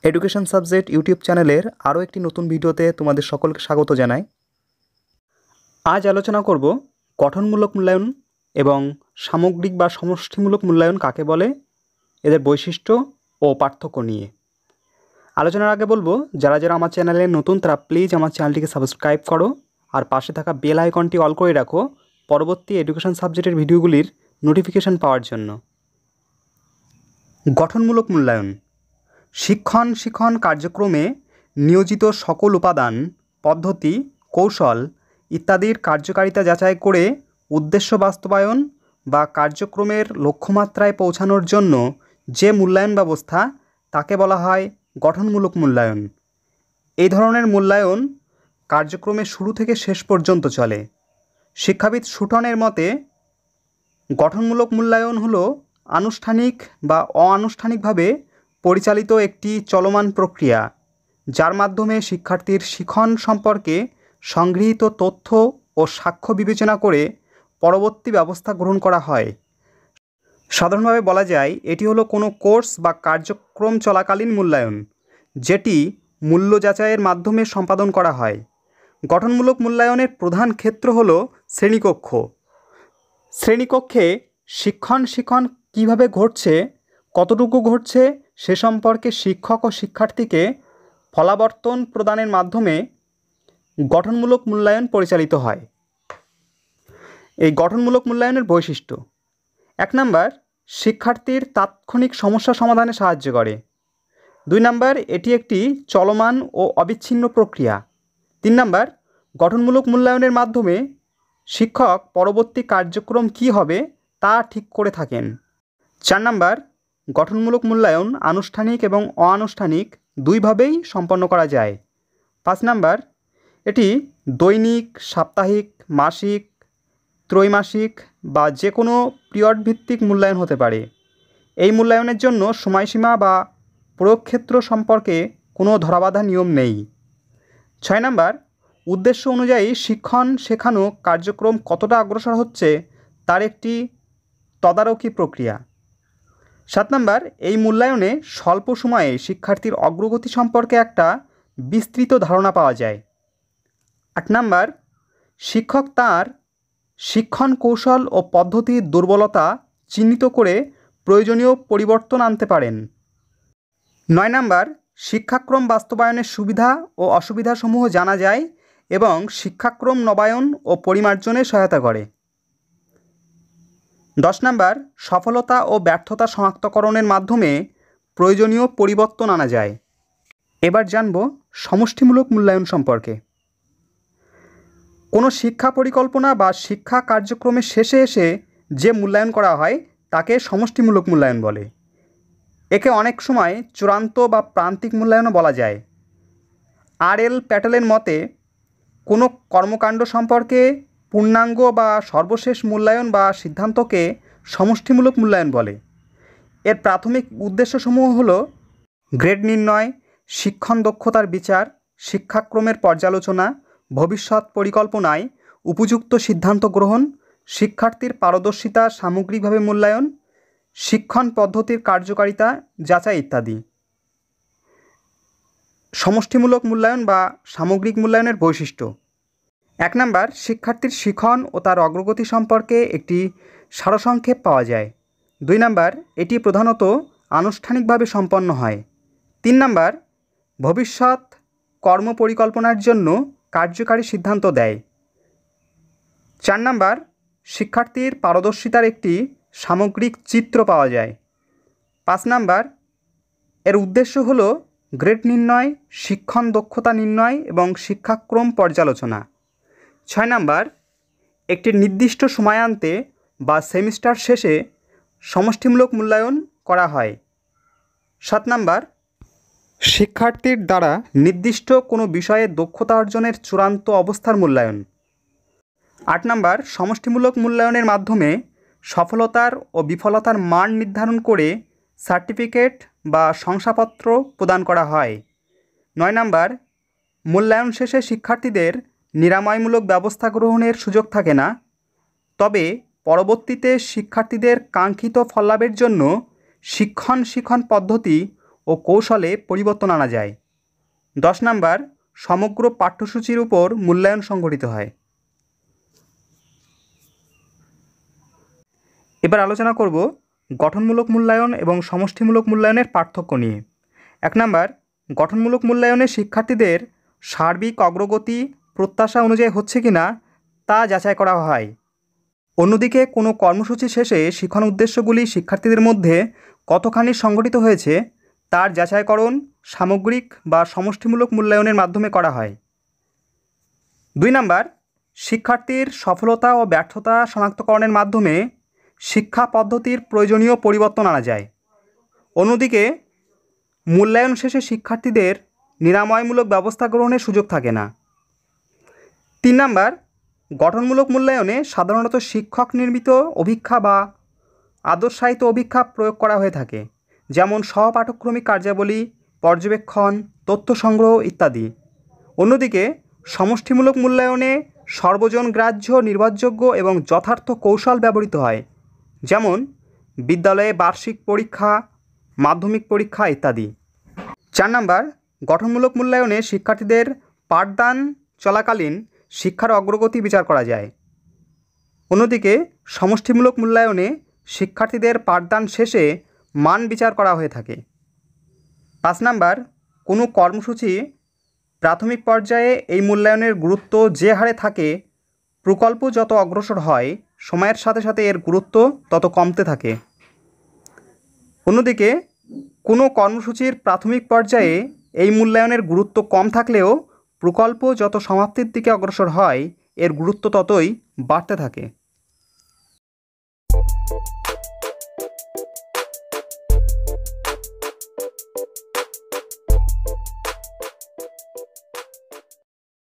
Education subject YouTube চ্যানেলের আরও একটি নতুন ভিডিওতে তোমাদের সকলকে স্বাগত জানাই। আজ আলোচনা করব গঠনমূলক মূল্যায়ন এবং সামগ্রিক বা সমষ্টিমূলক মূল্যায়ন কাকে বলে, এদের বৈশিষ্ট্য ও পার্থক্য নিয়ে। আলোচনার আগে বলবো, যারা যারা আমার চ্যানেলে নতুন তারা প্লিজ আমার চ্যানেলটিকে সাবস্ক্রাইব করো আর পাশে থাকা বেল আইকনটি অল করে রাখো পরবর্তী এডুকেশন সাবজেক্টের ভিডিওগুলির নোটিফিকেশন পাওয়ার জন্য। গঠনমূলক মূল্যায়ন শিক্ষণ কার্যক্রমে নিয়োজিত সকল উপাদান, পদ্ধতি, কৌশল ইত্যাদির কার্যকারিতা যাচাই করে উদ্দেশ্য বাস্তবায়ন বা কার্যক্রমের লক্ষ্যমাত্রায় পৌঁছানোর জন্য যে মূল্যায়ন ব্যবস্থা তাকে বলা হয় গঠনমূলক মূল্যায়ন। এই ধরনের মূল্যায়ন কার্যক্রমের শুরু থেকে শেষ পর্যন্ত চলে। শিক্ষাবিদ সুটনের মতে গঠনমূলক মূল্যায়ন হলো আনুষ্ঠানিক বা অনানুষ্ঠানিকভাবে পরিচালিত একটি চলমান প্রক্রিয়া, যার মাধ্যমে শিক্ষার্থীর শিখন সম্পর্কে সংগৃহীত তথ্য ও সাক্ষ্য বিবেচনা করে পরবর্তী ব্যবস্থা গ্রহণ করা হয়। সাধারণভাবে বলা যায় এটি হলো কোনো কোর্স বা কার্যক্রম চলাকালীন মূল্যায়ন, যেটি মূল্য যাচাইয়ের মাধ্যমে সম্পাদন করা হয়। গঠনমূলক মূল্যায়নের প্রধান ক্ষেত্র হলো শ্রেণীকক্ষ। শ্রেণীকক্ষে শিখন কীভাবে ঘটছে, কতটুকু ঘটছে সে সম্পর্কে শিক্ষক ও শিক্ষার্থীকে ফলাবর্তন প্রদানের মাধ্যমে গঠনমূলক মূল্যায়ন পরিচালিত হয়। এই গঠনমূলক মূল্যায়নের বৈশিষ্ট্য: 1 নাম্বার, শিক্ষার্থীর তাৎক্ষণিক সমস্যা সমাধানে সাহায্য করে। 2 নাম্বার, এটি একটি চলমান ও অবিচ্ছিন্ন প্রক্রিয়া। 3 নাম্বার, গঠনমূলক মূল্যায়নের মাধ্যমে শিক্ষক পরবর্তী কার্যক্রম কী হবে তা ঠিক করে থাকেন। 4 নাম্বার, গঠনমূলক মূল্যায়ন আনুষ্ঠানিক এবং অনানুষ্ঠানিক দুইভাবেই সম্পন্ন করা যায়। 5 নাম্বার, এটি দৈনিক, সাপ্তাহিক, মাসিক, ত্রৈমাসিক বা যে কোনো পিরিয়ড ভিত্তিক মূল্যায়ন হতে পারে। এই মূল্যায়নের জন্য সময়সীমা বা প্রয়োগক্ষেত্র সম্পর্কে কোনো ধরাবাঁধা নিয়ম নেই। 6 নাম্বার, উদ্দেশ্য অনুযায়ী শেখানো কার্যক্রম কতটা অগ্রসর হচ্ছে তার একটি তদারকি প্রক্রিয়া। 7 নাম্বার, এই মূল্যায়নে স্বল্প সময়ে শিক্ষার্থীর অগ্রগতি সম্পর্কে একটা বিস্তৃত ধারণা পাওয়া যায়। 8 নাম্বার, শিক্ষক তার শিক্ষণ কৌশল ও পদ্ধতির দুর্বলতা চিহ্নিত করে প্রয়োজনীয় পরিবর্তন আনতে পারেন। 9 নাম্বার, শিক্ষাক্রম বাস্তবায়নের সুবিধা ও অসুবিধাসমূহ জানা যায় এবং শিক্ষাক্রম নবায়ন ও পরিমার্জনে সহায়তা করে। 10 নাম্বার, সফলতা ও ব্যর্থতা শনাক্তকরণের মাধ্যমে প্রয়োজনীয় পরিবর্তন আনা যায়। এবার জানব সমষ্টিমূলক মূল্যায়ন সম্পর্কে। কোনো শিক্ষা পরিকল্পনা বা শিক্ষা কার্যক্রমের শেষে এসে যে মূল্যায়ন করা হয় তাকে সমষ্টিমূলক মূল্যায়ন বলে। একে অনেক সময় চূড়ান্ত বা প্রান্তিক মূল্যায়নও বলা যায়। আর.এল. প্যাটেলের মতে কোনো কর্মকাণ্ড সম্পর্কে পূর্ণাঙ্গ বা সর্বশেষ মূল্যায়ন বা সিদ্ধান্তকে সমষ্টিমূলক মূল্যায়ন বলে। এর প্রাথমিক উদ্দেশ্যসমূহ হলো গ্রেড নির্ণয়, শিক্ষণ দক্ষতার বিচার, শিক্ষাক্রমের পর্যালোচনা, ভবিষ্যৎ পরিকল্পনায় উপযুক্ত সিদ্ধান্ত গ্রহণ, শিক্ষার্থীর পারদর্শিতা সামগ্রিকভাবে মূল্যায়ন, শিক্ষণ পদ্ধতির কার্যকারিতা যাচাই ইত্যাদি। সমষ্টিমূলক মূল্যায়ন বা সামগ্রিক মূল্যায়নের বৈশিষ্ট্য: 1 নাম্বার, শিক্ষার্থীর শিখন ও তার অগ্রগতি সম্পর্কে একটি সারসংক্ষেপ পাওয়া যায়। 2 নাম্বার, এটি প্রধানত আনুষ্ঠানিকভাবে সম্পন্ন হয়। 3 নাম্বার, ভবিষ্যৎ কর্মপরিকল্পনার জন্য কার্যকারী সিদ্ধান্ত দেয়। 4 নাম্বার, শিক্ষার্থীর পারদর্শিতার একটি সামগ্রিক চিত্র পাওয়া যায়। 5 নাম্বার, এর উদ্দেশ্য হলো গ্রেড নির্ণয়, শিক্ষণ দক্ষতা নির্ণয় এবং শিক্ষাক্রম পর্যালোচনা। 6 নাম্বার, একটি নির্দিষ্ট সময়ান্তে বা সেমিস্টার শেষে সমষ্টিমূলক মূল্যায়ন করা হয়। 7 নাম্বার, শিক্ষার্থীর দ্বারা নির্দিষ্ট কোনো বিষয়ে দক্ষতা অর্জনের চূড়ান্ত অবস্থার মূল্যায়ন। 8 নাম্বার, সমষ্টিমূলক মূল্যায়নের মাধ্যমে সফলতার ও বিফলতার মান নির্ধারণ করে সার্টিফিকেট বা শংসাপত্র প্রদান করা হয়। 9 নাম্বার, মূল্যায়ন শেষে শিক্ষার্থীদের নিরাময়মূলক ব্যবস্থা গ্রহণের সুযোগ থাকে না, তবে পরবর্তীতে শিক্ষার্থীদের কাঙ্ক্ষিত ফললাভের জন্য শিক্ষণ পদ্ধতি ও কৌশলে পরিবর্তন আনা যায়। 10 নাম্বার, সমগ্র পাঠ্যসূচির উপর মূল্যায়ন সংঘটিত হয়। এবার আলোচনা করব গঠনমূলক মূল্যায়ন এবং সমষ্টিমূলক মূল্যায়নের পার্থক্য নিয়ে। 1 নাম্বার, গঠনমূলক মূল্যায়নে শিক্ষার্থীদের সার্বিক অগ্রগতি প্রত্যাশা অনুযায়ী হচ্ছে কিনা তা যাচাই করা হয়। অন্যদিকে কোনো কর্মসূচি শেষে শিক্ষণ উদ্দেশ্যগুলি শিক্ষার্থীদের মধ্যে কতখানি সংগঠিত হয়েছে তার যাচাইকরণ সামগ্রিক বা সমষ্টিমূলক মূল্যায়নের মাধ্যমে করা হয়। 2 নাম্বার, শিক্ষার্থীর সফলতা ও ব্যর্থতা শনাক্তকরণের মাধ্যমে শিক্ষা পদ্ধতির প্রয়োজনীয় পরিবর্তন আনা যায়। অন্যদিকে মূল্যায়ন শেষে শিক্ষার্থীদের নিরাময়মূলক ব্যবস্থা গ্রহণের সুযোগ থাকে না। 3 নাম্বার, গঠনমূলক মূল্যায়নে সাধারণত শিক্ষক নির্মিত অভিক্ষা বা আদর্শায়িত অভিক্ষা প্রয়োগ করা হয়ে থাকে, যেমন সহপাঠক্রমিক কার্যাবলী, পর্যবেক্ষণ, তথ্য সংগ্রহ ইত্যাদি। অন্যদিকে সমষ্টিমূলক মূল্যায়নে সর্বজন গ্রাহ্য, নির্ভরযোগ্য এবং যথার্থ কৌশল ব্যবহৃত হয়, যেমন বিদ্যালয়ে বার্ষিক পরীক্ষা, মাধ্যমিক পরীক্ষা ইত্যাদি। 4 নাম্বার, গঠনমূলক মূল্যায়নে শিক্ষার্থীদের পাঠদান চলাকালীন শিক্ষার অগ্রগতি বিচার করা যায়। অন্যদিকে সমষ্টিমূলক মূল্যায়নে শিক্ষার্থীদের পাঠদান শেষে মান বিচার করা হয়ে থাকে। 5 নাম্বার, কোনো কর্মসূচি প্রাথমিক পর্যায়ে এই মূল্যায়নের গুরুত্ব যে হারে থাকে, প্রকল্প যত অগ্রসর হয় সময়ের সাথে সাথে এর গুরুত্ব তত কমতে থাকে। অন্যদিকে কোনো কর্মসূচির প্রাথমিক পর্যায়ে এই মূল্যায়নের গুরুত্ব কম থাকলেও প্রকল্প যত সমাপ্তির দিকে অগ্রসর হয় এর গুরুত্ব ততই বাড়তে থাকে।